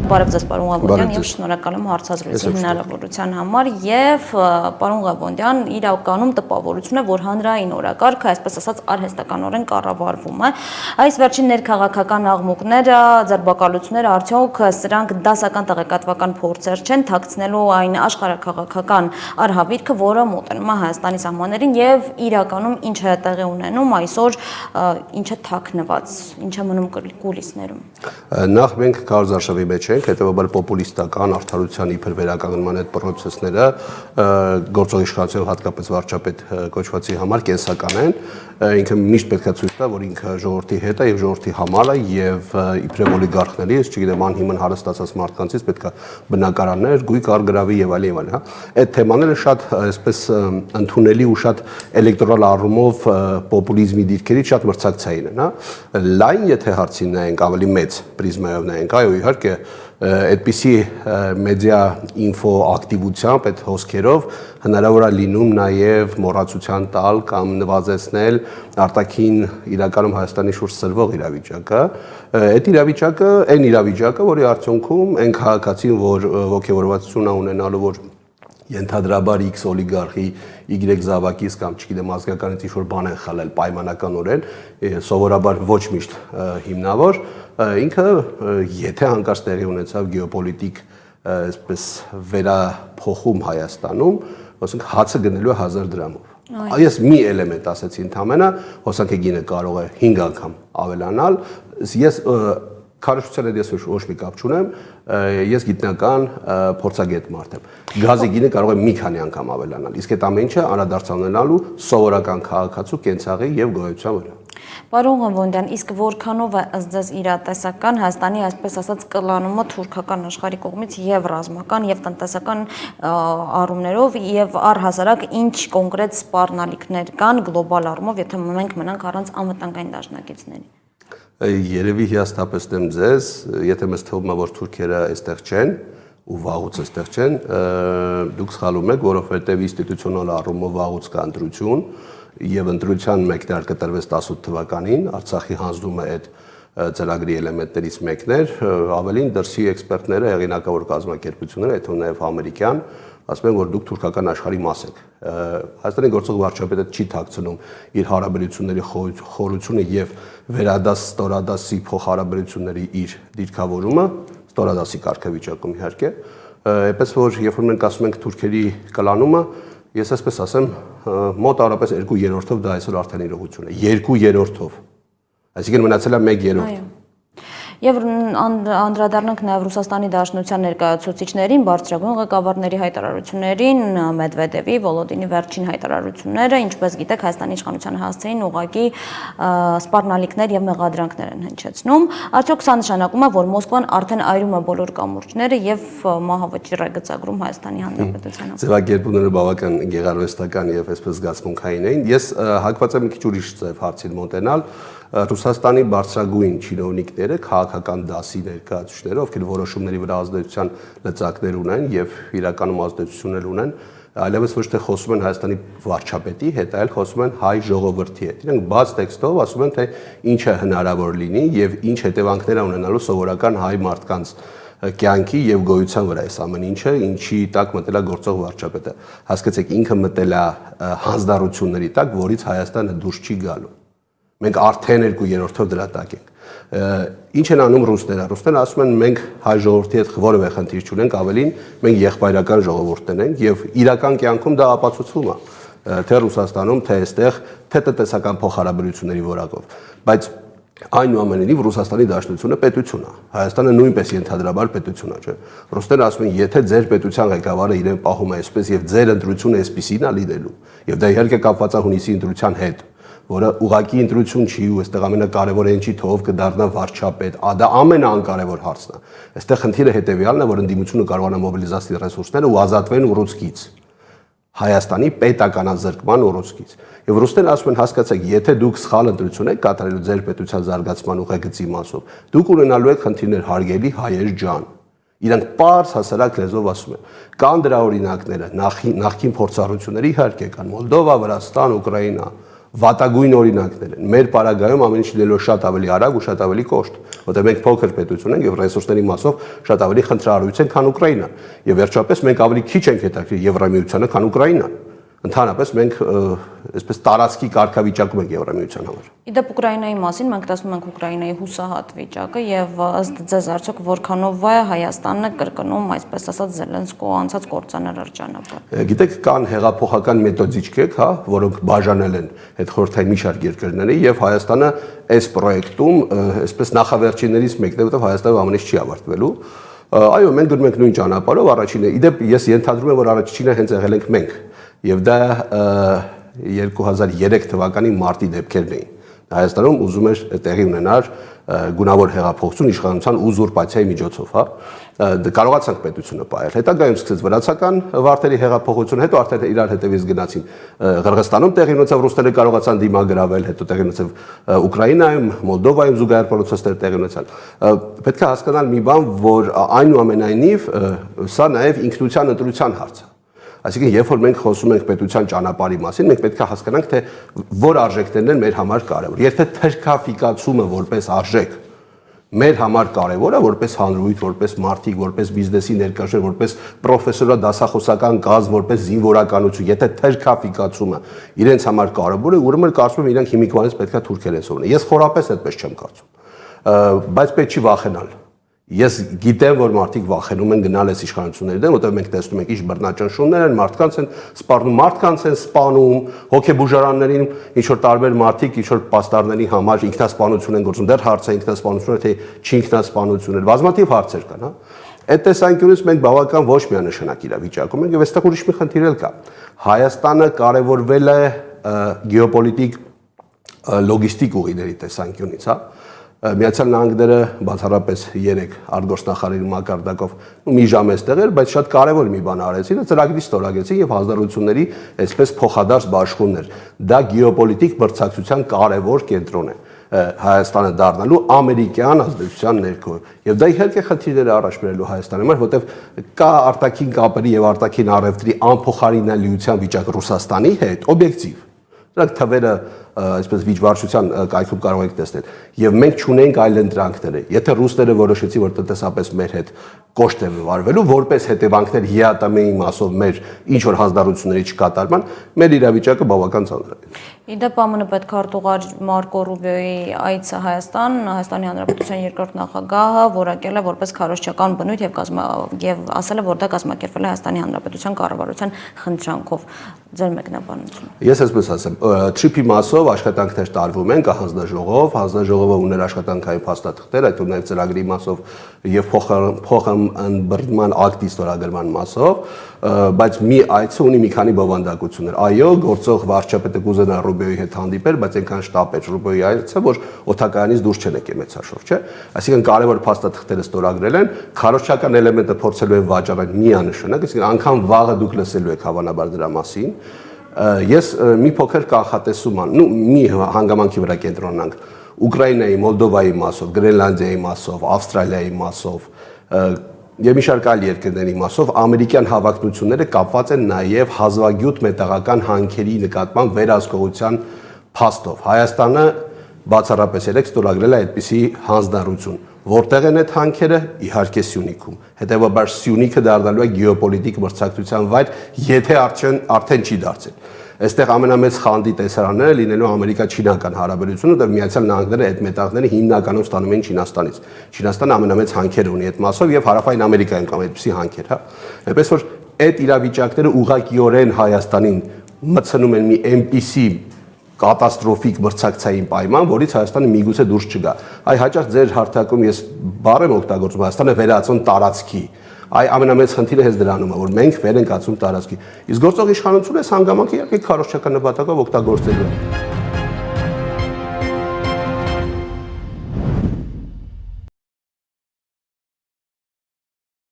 Բարև ձեզ, պարոն Ղավոնդյան, եւ շնորհակալ եմ հարցազրույցի հնարավորության համար եւ պարոն Ղավոնդյան, իրականում տպավորություն է, որ հանրային օրակարգը, այսպես ասած, արհեստականորեն կառավարվում է։ Այս վերջին ներքաղաքական աղմուկները, ձերբակալությունները, արդյոք սրանք դասական տեղեկատվական փորձեր չեն թաքցնելու այն աշխարհաքաղաքական արհավիրքը, որը մոտենում է Հայաստանի սահմաններին եւ իրականում ինչ է տեղի ունենում այսօր, ինչ է թաքնված, ինչ է մնում կուլիսներում։ Նախ մենք քարոզարշավի մեջ ենք, հետևաբար պոպուլիստական արդարության իբր վերականգնման այդ պրոցեսները գործող իշխանության հատկապես վարչապետ կոչվածի համար կենսական են, ինքը միշտ պետք է ցույց տա, որ ինքը ժողովրդի հետ է եւ ժողովրդի համար է եւ իբրև օլիգարխների, չգիտեմ, անհիմն հարստացած մարդկանցից պետք է բնակարաններ, գույք արգրավի եւ այլն եւ այլն, հա։ Այդ թեմաները շատ այսպես ընդունելի ու շատ էլեկտորալ առումով պոպուլիզմի դիրքերից շատ մրցակցային են, հա։ Լայն եթե հարցին նայենք, ավելի մեծ պրիզմայով նայենք, այո, իհարկե այդպիսի մեդիա ինֆո ակտիվությամբ, այդ հոսքերով հնարավոր է լինում նաև մոռացության տալ կամ նվազեցնել արտաքին իրականում Հայաստանի շուրջ սրվող իրավիճակը, այդ իրավիճակը, այն իրավիճակը, որի արդյունքում այն քաղաքացին, որ ողջավորվածություն ունենալու, որ ենթադրաբար X օլիգարխի Y զավակից կամ չգիտեմ ազգականից ինչ-որ բան են խլել պայմանականորեն, սովորաբար ոչ միշտ հիմնավոր, ինքը եթե հանկարծ տեղի ունեցավ գեոպոլիտիկ այսպես վերափոխում Հայաստանում, ասենք հացը գնելու է 1000 դրամով։ Ես մի էլեմենտ ասեցի ընդամենը, հոսանքի գինը կարող է 5 անգամ ավելանալ, ես քարոզչության հետ ես ոչ մի կապ չունեմ, ես գիտնական փորձագետ մարդ եմ։ Գազի գինը կարող է մի քանի անգամ ավելանալ, իսկ այդ ամեն ինչը անդրադարձանալու սովորական քաղաքացու կենցաղի եւ գոյության վրա։ Պարոն Ղավոնդյան, իսկ որքանով է ըստ ձեզ իրատեսական Հայաստանի, այսպես ասած, կլանումը թուրքական աշխարհի կողմից եւ ռազմական եւ տնտեսական առումներով եւ առհասարակ ինչ կոնկրետ սպառնալիքներ կան գլոբալ առումով, եթե մենք մնանք առանց անվտանգային դաշնակիցների։ Երևի հիասթափեցնեմ ձեզ, եթե մեզ թվում է, որ թուրքերը այստեղ չեն ու վաղուց այստեղ չեն, դուք սխալվում եք, որովհետև ինստիտուցիոնալ առումով վաղուց կա ընտրություն եւ ընտրության մեկնարկը տրվեց 18 թվականին, Արցախի հանձնումը այդ ծրագրի էլեմենտներից մեկն էր, ավելին դրսի էքսպերտները, հեղինակավոր կազմակերպությունները, այդ նաեւ ամերիկյան, ասում են, որ դուք թուրքական աշխարհի մաս եք։ Հայաստանի գործող վարչապետը չի թաքցնում իր հարաբերությունների խորությունը եւ վերադաս ստորադասի փոխհարաբերությունների իր դիրքավորումը, ստորադասի կարգավիճակում իհարկե, այնպես որ երբ որ մենք ասում ենք թուրքերի կլանումը, ես այսպես ասեմ, մոտ առապես 2/3-ով դա այսօր արդեն իրողություն է, 2/3-ով, այսինքն մնացել է 1/3։ Եվ անդրադառնանք նաև Ռուսաստանի Դաշնության ներկայացուցիչներին, բարձրագույն ղեկավարների հայտարարություններին, Մեդվեդևի, Վոլոդինի վերջին հայտարարությունները, ինչպես գիտեք, Հայաստանի իշխանության հասցեին ուղղակի սպառնալիքներ եւ մեղադրանքներ են հնչեցնում։ Արդյոք սա նշանակում է, որ Մոսկվան արդեն այրում է բոլոր կամուրջները եւ մահավճիռ է գծագրում Հայաստանի Հանրապետության համար։ Ձևակերպումները բավական գեղարվեստական եւ այսպես զգացմունքային էին։ Ես հակված եմ մի քիչ ուրիշ ձև հարցին մոտենալ։ Ռուսաստանի բարձրագույն չինովնիկները, քաղաքական դասի ներկայացուցիչները, ովքեր որոշումների վրա ազդեցության լծակներ ունեն եւ իրականում ազդեցություններ ունեն, այլևս ոչ թե խոսում են Հայաստանի վարչապետի հետ, այլ խոսում են հայ ժողովրդի հետ։ Իրենք բաց տեքստով ասում են, թե ինչ է հնարավոր լինի եւ ինչ հետևանքներ է ունենալու սովորական հայ մարդկանց կյանքի եւ գոյության վրա այս ամեն ինչը, ինչի տակ մտել է գործող վարչապետը։ Հասկացեք, ինքը մտել է հանձնառությունների տակ, որից Հայաստանը դուրս չի գալու։ Մենք արդեն 2/3-ով դրա տակ ենք։ Ինչ են անում ռուսները։ Ռուսները ասում են մենք հայ ժողովրդի հետ որևէ խնդիր չունենք, ավելին մենք եղբայրական ժողովուրդն ենք եւ իրական կյանքում դա ապացուցվում է, թե Ռուսաստանում, թե այստեղ, թե տնտեսական փոխհարաբերությունների որակով։ Բայց այնուամենայնիվ Ռուսաստանի Դաշնությունը պետություն է։ Հայաստանը նույնպես ենթադրաբար պետություն է, չէ՞։ Ռուսները ասում են, եթե ձեր պետության ղեկավարը իրեն պահում է այսպես եւ ձեր ընտրությունը այսպեսին է լինելու, եւ դա իհարկե կապված է հունիսի ընտրության հետ, որը ուղղակի ընտրություն չի ու այստեղ ամենակարևորը ինչի թող կդառնա վարչապետ, դա ամենաանկարևոր հարցն է։ Այստեղ խնդիրը հետեւյալն է, որ ընդդիմությունը կարողանա մոբիլիզացնել ռեսուրսները ու ազատվեն ուռուցքից, Հայաստանի պետականազրկման ուռուցքից։ Եվ ռուսները ասում են, հասկացեք, եթե դուք սխալ ընտրություն եք կատարելու ձեր պետության զարգացման ուղեգծի մասով, դուք ունենալու եք խնդիրներ հարգելի հայեր ջան։ Իրանք պարզ հասարակ լեզվով ասում են։ Կան դրա օրինակները, նախկին փորձառությունների իհարկե կան, Մոլդովա, Վրաստան, Ուկրաինա, վատագույն օրինակներ են։ Մեր պարագայում ամեն ինչ լինելով շատ ավելի արագ ու շատ ավելի կոշտ, որտեղ մենք փոքր պետություն ենք եւ ռեսուրսների մասով շատ ավելի խնդրահարույց ենք, քան Ուկրաինան։ Եվ վերջապես մենք ավելի քիչ ենք հետաքրքիր Եվրամիությանը, քան Ուկրաինան։ Ընդհանրապես մենք այսպես տարածքի կարգավիճակում ենք Եվրամիության համար։ Իդեպ Ուկրաինայի մասին մենք տեսնում ենք Ուկրաինայի հուսահատ վիճակը եւ ըստ ձեզ արդյոք որքանով է Հայաստանը կրկնում, այսպես ասած, Զելենսկու անցած կործաներ ճանապարհ։ Գիտեք, կան հեղափոխական մեթոդիչներ, հա, որոնք բաժանել են այդ խորհրդային մի շարք երկրների եւ Հայաստանը այս պրոյեկտում այսպես նախավերջիններից մեկն է, որովհետեւ Հայաստանը ամեն ինչ չի ավարտվելու։ Այո, մենք գնում ենք նույն ճանապարհով, առաջինը։ Իդեպ ես ենթադրում եմ, որ առաջինը հենց եղել ենք մենք եւ դա 2003 թվականի մարտի դեպքերն էին։ Հայաստանում ուզում էր տեղի ունենալ գունավոր հեղափոխություն իշխանության ուզուրպացիայի միջոցով, հա։ Կարողացանք պետությունը պահել։ Հետագայում սկսեց վրացական վարդերի հեղափոխություն, հետո արդեն իրար հետևից գնացին Ղրղստանում տեղի ունեցավ, ռուսները կարողացան դիմագրավել, հետո տեղի ունեցավ Ուկրաինայում, Մոլդովայում զուգահեռ պրոցեսներ տեղի ունեցան։ Պետք է հասկանալ մի բան, որ այնուամենայնիվ սա նաև ինքնության ընտրության հարց է։ Այսինքն, երբ որ մենք խոսում ենք պետության ճանապարհի մասին, մենք պետք է հասկանանք, թե որ արժեքներն են մեր համար կարևոր։ Եթե թրքաֆիկացումը որպես արժեք մեր համար կարևոր է, որպես հանրույթ, որպես մարդիկ, որպես բիզնեսի ներկայացուցիչ, որպես պրոֆեսորա դասախոսական կազմ, որպես զինվորականություն, եթե թրքաֆիկացումը իրենց համար կարևոր է, ուրեմն կարծում եմ իրանք հիմիկվանից պետք է թուրքեր են սովորեն։ Ես խորապես այդպես չեմ կարծում։ Բայց պետք չի վախենալ։ Ես գիտեմ, որ մարդիկ վախենում են գնալ այս իշխանությունների դեմ, որտեղ մենք տեսնում ենք ինչ բռնաճնշումներ են, մարդկանց են սպառնում, մարդկանց են սպանում, հոգեբուժարաններին ինչ որ տարբեր մարդիկ ինչ որ պաստառների համար ինքնասպանություն են գործում, դեռ հարց է ինքնասպանությունը, թե չի ինքնասպանություն էր, բազմաթիվ հարցեր կան, հա։ Այդ տեսանկյունից մենք բավական ոչ միանշանակ իրավիճակում ենք եւ այստեղ ուրիշ մի խնդիր էլ կա։ Հայաստանը կարևորվել է գեոպոլիտիկ լոգիստիկ ուղիների տեսանկյունից, հա։ Միացյալ Նահանգները բացառապես 3 արտգործնախարարի մակարդակով մի ժամ էստեղ էր, բայց շատ կարևոր մի բան արեցին, ծրագրի ստորագրեցին եւ հանձնառությունների այսպես փոխադարձ բաշխումներ։ Դա գեոպոլիտիկ մրցակցության կարևոր կենտրոն է Հայաստանը դառնալու ամերիկյան ազդեցության ներքո։ Եվ դա իհարկե խնդիրներ է առաջ բերելու Հայաստանի համար, որտեղ կա արտաքին կապերի եւ արտաքին առևտրի անփոխարինելիության վիճակ Ռուսաստանի հետ, օբյեկտիվ։ Դրանք թվերը այսպես վիճվարչության կայքում կարող եք տեսնել եւ մենք չունենք այլ ընտրանքներ։ Եթե ռուսները որոշեցին, որ տնտեսապես մեր հետ կոշտ է վարվելու, որպես հետևանքներ ՀԱՏՄ-ի մասով մեր ինչ որ հանձնառությունների չկատարման, մեր իրավիճակը բավական ծանր է։ Իդեպ ԱՄՆ պետքարտուղար Մարկո Ռուբիոյի այցը Հայաստանի Հանրապետության երկրորդ նախագահը որակել է որպես քարոզչական բնույթ եւ ասել է, որ դա կազմակերպվել է Հայաստանի Հանրապետության կառավարության խնդրանքով։ Ձեր մեկնաբանությունը։ Ես այսպես ասեմ, TRIP-ի մասով աշխատանքներ տարվում են հանձնաժողովը ուներ աշխատանքային փաստաթղթեր, այդ ու նաև ծրագրի մասով եւ փոխըմբռնման ակտի ստորագրման մասով, բայց մի այցը ունի մի քանի բովանդակություններ։ Այո, գործող վարչապետը կուզենա Ռուբիոյի հետ հանդիպել, բայց այնքան շտապ էր Ռուբիոյի այցը, որ օդակայանից դուրս չեն եկել մեծաշուրջ, չէ՞։ Այսինքն կարևոր փաստաթղթերը ստորագրել են, քարոզչական էլեմենտը փորձելու են վաճառել միանշանակ, այսինքն անգամ վաղը դուք լսելու եք հավանաբար դրա մասին։ Ես մի փոքր կանխատեսում մի հանգամանքի վրա կենտրոնանանք Ուկրաինայի, Մոլդովայի մասով, Գրենլանդիայի մասով, Ավստրալիայի մասով եւ մի շարք այլ երկրների մասով ամերիկյան հավակնությունները կապված են նաեւ հազվագյուտ մետաղական հանքերի նկատմամբ վերահսկողության փաստով։ Հայաստանը բացառապես երեք ստորագրել է այդպիսի հանձնառություն։ Որտեղ են այդ հանքերը, իհարկե Սյունիքում։ Հետևաբար Սյունիքը դառնալու է գեոպոլիտիկ մրցակցության վայր, եթե արդեն չի դարձել։ Այստեղ ամենամեծ խանդի տեսարանները լինելու ամերիկա-չինական հարաբերությունը, որտեղ Միացյալ Նահանգները այդ մետաղները հիմնականում ստանում են Չինաստանից։ Չինաստանը ամենամեծ հանքերը ունի այդ մասով եւ Հարավային Ամերիկայում կան այդպիսի հանքեր, հա։ Այնպես որ այդ իրավիճակները ուղղակիորեն Հայաստանին մտցնում են մի այնպիսի կատաստրոֆիկ մրցակցային պայման, որից Հայաստանը միգուցե դուրս չգա։ Այ հաճախ ձեր հարթակում ես բառ եմ օգտագործում, Հայաստանը վերածում տարածքի։ Այ ամենամեծ խնդիրը հենց դրանում է, որ մենք վեր ենք ածում տարածքի։ Իսկ գործող իշխանությունը այս հանգամանքը իհարկե քարոզչական նպատակով օգտագործելու է։